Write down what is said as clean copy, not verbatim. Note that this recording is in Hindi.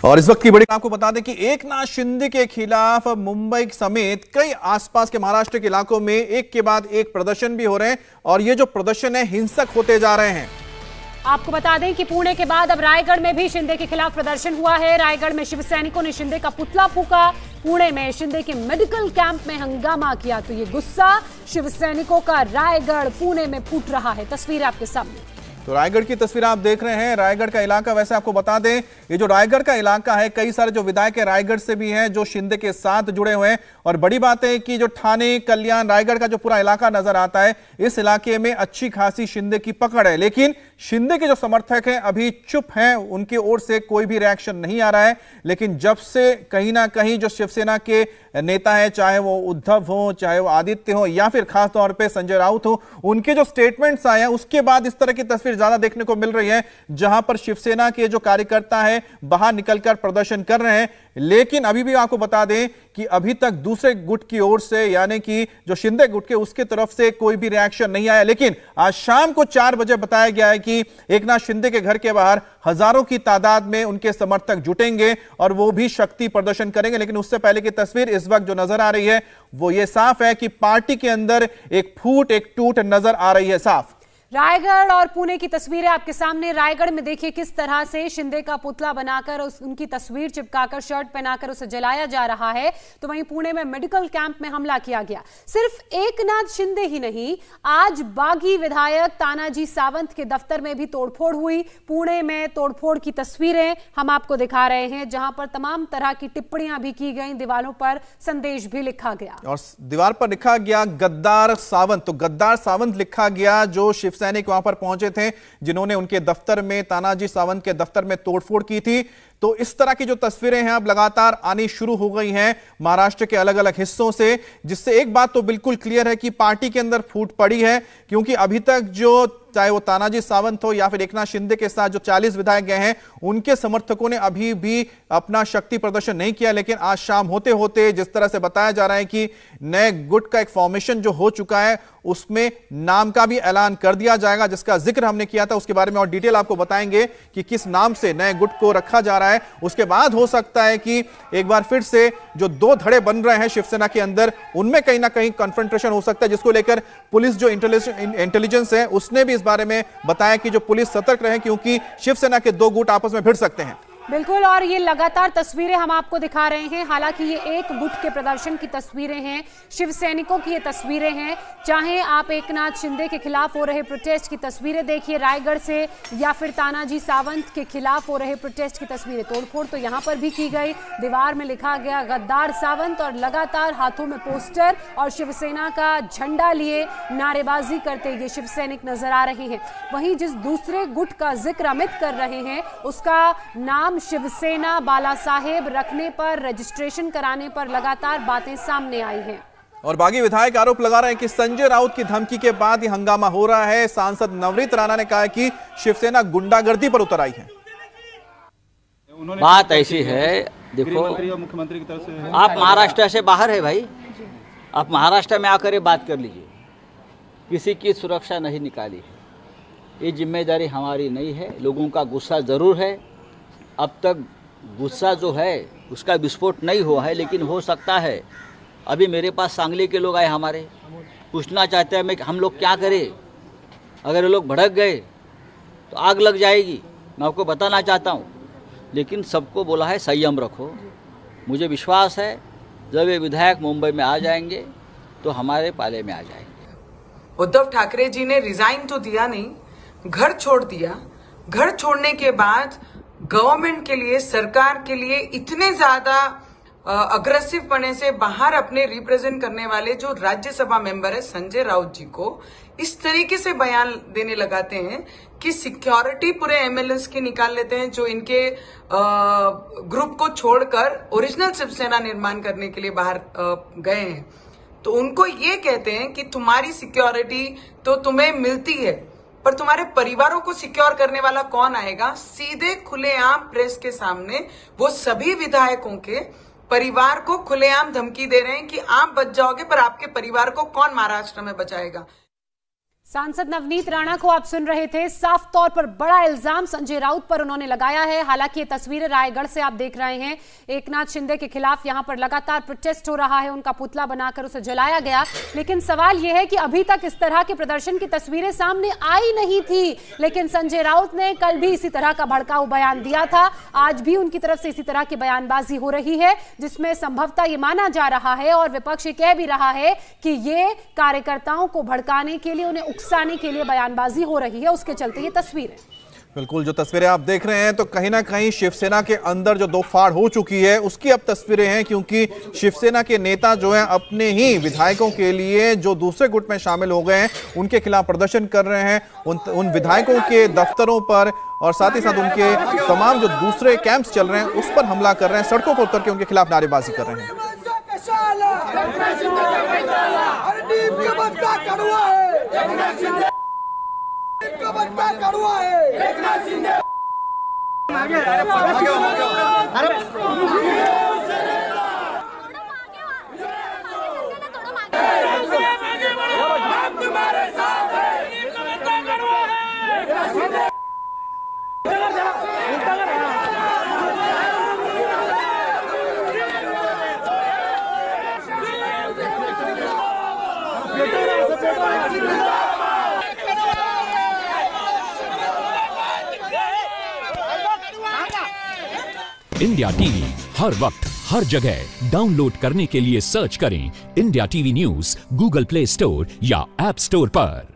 और इस वक्त की बड़ी आपको बता दें कि एकनाथ शिंदे के खिलाफ मुंबई समेत कई आसपास के महाराष्ट्र के इलाकों में एक के बाद एक प्रदर्शन भी हो रहे हैं और ये जो प्रदर्शन है हिंसक होते जा रहे हैं। आपको बता दें कि पुणे के बाद अब रायगढ़ में भी शिंदे के खिलाफ प्रदर्शन हुआ है। रायगढ़ में शिव सैनिकों ने शिंदे का पुतला फूंका, पुणे में शिंदे के मेडिकल कैंप में हंगामा किया। तो ये गुस्सा शिव सैनिकों का रायगढ़ पुणे में फूट रहा है। तस्वीर आपके सामने। तो रायगढ़ की तस्वीर आप देख रहे हैं। रायगढ़ का इलाका, वैसे आपको बता दें ये जो रायगढ़ का इलाका है, कई सारे जो विधायक है रायगढ़ से भी हैं जो शिंदे के साथ जुड़े हुए हैं। और बड़ी बात है कि जो ठाणे, कल्याण, रायगढ़ का जो पूरा इलाका नजर आता है, इस इलाके में अच्छी खासी शिंदे की पकड़ है। लेकिन शिंदे के जो समर्थक हैं अभी चुप हैं, उनकी ओर से कोई भी रिएक्शन नहीं आ रहा है। लेकिन जब से कहीं ना कहीं जो शिवसेना के नेता है, चाहे वो उद्धव हो, चाहे वो आदित्य हो, या फिर खास तौर पे संजय राउत हो, उनके जो स्टेटमेंट्स आए हैं उसके बाद इस तरह की तस्वीर ज्यादा देखने को मिल रही है, जहां पर शिवसेना के जो कार्यकर्ता है बाहर निकलकर प्रदर्शन कर रहे हैं। लेकिन अभी भी आपको बता दें कि अभी तक दूसरे गुट की ओर से, यानी कि जो शिंदे गुट के, उसके तरफ से कोई भी रिएक्शन नहीं आया। लेकिन आज शाम को 4 बजे बताया गया है कि एकनाथ शिंदे के घर के बाहर हजारों की तादाद में उनके समर्थक जुटेंगे और वो भी शक्ति प्रदर्शन करेंगे। लेकिन उससे पहले की तस्वीर इस वक्त जो नजर आ रही है वो ये साफ है कि पार्टी के अंदर एक फूट, एक टूट नजर आ रही है साफ। रायगढ़ और पुणे की तस्वीरें आपके सामने। रायगढ़ में देखिए किस तरह से शिंदे का पुतला बनाकर उनकी तस्वीर चिपकाकर, शर्ट पहनाकर उसे जलाया जा रहा है। तो वहीं पुणे में मेडिकल कैंप में हमला किया गया। सिर्फ एकनाथ शिंदे ही नहीं, आज बागी विधायक तानाजी सावंत के दफ्तर में भी तोड़फोड़ हुई। पुणे में तोड़फोड़ की तस्वीरें हम आपको दिखा रहे हैं, जहां पर तमाम तरह की टिप्पणियां भी की गई, दीवारों पर संदेश भी लिखा गया और दीवार पर लिखा गया गद्दार सावंत। तो गद्दार सावंत लिखा गया, जो सैनिक वहां पर पहुंचे थे, जिन्होंने उनके दफ्तर में, तानाजी सावंत के दफ्तर में तोड़फोड़ की थी। तो इस तरह की जो तस्वीरें हैं अब लगातार आनी शुरू हो गई हैं महाराष्ट्र के अलग अलग हिस्सों से, जिससे एक बात तो बिल्कुल क्लियर है कि पार्टी के अंदर फूट पड़ी है। क्योंकि अभी तक जो, चाहे वो तानाजी सावंत हो या फिर एकनाथ शिंदे के साथ जो 40 विधायक गए हैं, उनके समर्थकों ने अभी भी अपना शक्ति प्रदर्शन नहीं किया। लेकिन आज शाम होते होते जिस तरह से बताया जा रहा है कि नए गुट का एक फॉर्मेशन जो हो चुका है, उसमें नाम का भी ऐलान कर दिया जाएगा, जिसका जिक्र हमने किया था। उसके बारे में और डिटेल आपको बताएंगे कि किस नाम से नए गुट को रखा जा रहा है। उसके बाद हो सकता है कि एक बार फिर से जो 2 धड़े बन रहे हैं शिवसेना के अंदर, उनमें कहीं ना कहीं कन्फ्रंटेशन हो सकता है, जिसको लेकर पुलिस जो इंटेलिजेंस है उसने भी इस बारे में बताया कि जो पुलिस सतर्क रहे, क्योंकि शिवसेना के 2 गुट आपस में भिड़ सकते हैं। बिल्कुल, और ये लगातार तस्वीरें हम आपको दिखा रहे हैं। हालांकि ये एक गुट के प्रदर्शन की तस्वीरें हैं, शिव सैनिकों की ये तस्वीरें हैं। चाहे आप एकनाथ शिंदे के खिलाफ हो रहे प्रोटेस्ट की तस्वीरें देखिए रायगढ़ से, या फिर तानाजी सावंत के खिलाफ हो रहे प्रोटेस्ट की तस्वीरें। तोड़फोड़ तो यहाँ पर भी की गई, दीवार में लिखा गया गद्दार सावंत, और लगातार हाथों में पोस्टर और शिवसेना का झंडा लिए नारेबाजी करते ये शिव सैनिक नजर आ रहे हैं। वहीं जिस दूसरे गुट का जिक्र अमित कर रहे हैं, उसका नाम शिवसेना बाला साहेब रखने पर, रजिस्ट्रेशन कराने पर लगातार बातें सामने आई हैं। और बागी विधायक आरोप लगा रहे हैं कि संजय राउत की धमकी के बाद ही हंगामा हो रहा है। सांसद नवनीत राणा ने कहा है कि शिवसेना गुंडागर्दी पर उतर आई है। बात ऐसी है, देखो मुख्यमंत्री की तरफ से आप महाराष्ट्र से बाहर है भाई, आप महाराष्ट्र में आकर बात कर लीजिए। किसी की सुरक्षा नहीं निकाली है, ये जिम्मेदारी हमारी नहीं है। लोगों का गुस्सा जरूर है, अब तक गुस्सा जो है उसका विस्फोट नहीं हुआ है, लेकिन हो सकता है। अभी मेरे पास सांगली के लोग आए, हमारे पूछना चाहते हैं हम लोग क्या करें, अगर ये लोग भड़क गए तो आग लग जाएगी। मैं आपको बताना चाहता हूँ, लेकिन सबको बोला है संयम रखो। मुझे विश्वास है जब ये विधायक मुंबई में आ जाएंगे तो हमारे पाले में आ जाएंगे। उद्धव ठाकरे जी ने रिजाइन तो दिया नहीं, घर छोड़ दिया। घर छोड़ने के बाद गवर्नमेंट के लिए, सरकार के लिए इतने ज्यादा अग्रेसिव पने से बाहर अपने रिप्रेजेंट करने वाले जो राज्यसभा मेंबर है संजय राउत जी को इस तरीके से बयान देने लगाते हैं कि सिक्योरिटी पूरे एमएलएस की निकाल लेते हैं, जो इनके ग्रुप को छोड़कर ओरिजिनल शिवसेना निर्माण करने के लिए बाहर गए हैं। तो उनको ये कहते हैं कि तुम्हारी सिक्योरिटी तो तुम्हें मिलती है, पर तुम्हारे परिवारों को सिक्योर करने वाला कौन आएगा। सीधे खुलेआम प्रेस के सामने वो सभी विधायकों के परिवार को खुलेआम धमकी दे रहे हैं कि आप बच जाओगे, पर आपके परिवार को कौन महाराष्ट्र में बचाएगा। सांसद नवनीत राणा को आप सुन रहे थे। साफ तौर पर बड़ा इल्जाम संजय राउत पर उन्होंने लगाया है। हालांकि ये तस्वीरें रायगढ़ से आप देख रहे हैं, एकनाथ शिंदे के खिलाफ यहां पर लगातार प्रोटेस्ट हो रहा है, उनका पुतला बनाकर उसे जलाया गया। लेकिन सवाल यह है कि अभी तक इस तरह के प्रदर्शन की तस्वीरें सामने आई नहीं थी, लेकिन संजय राउत ने कल भी इसी तरह का भड़काऊ बयान दिया था। आज भी उनकी तरफ से इसी तरह की बयानबाजी हो रही है, जिसमें संभवतः ये माना जा रहा है और विपक्ष कह भी रहा है कि ये कार्यकर्ताओं को भड़काने के लिए, उन्हें उकसाने के लिए बयानबाजी हो रही है, उसके चलते ये तस्वीरें। बिल्कुल, जो तस्वीरें आप देख रहे हैं तो कहीं ना कहीं शिवसेना के अंदर जो दो फाड़ हो चुकी है उसकी अब तस्वीरें हैं, क्योंकि शिवसेना के नेता जो हैं अपने ही विधायकों के लिए जो दूसरे गुट में शामिल हो गए हैं उनके खिलाफ प्रदर्शन कर रहे हैं। उन विधायकों के दफ्तरों पर और साथ ही साथ उनके तमाम जो दूसरे कैंप्स चल रहे हैं उस पर हमला कर रहे हैं, सड़कों पर उतर के उनके खिलाफ नारेबाजी कर रहे हैं। इंडिया टीवी हर वक्त हर जगह डाउनलोड करने के लिए सर्च करें India TV news Google play store या ऐप स्टोर पर।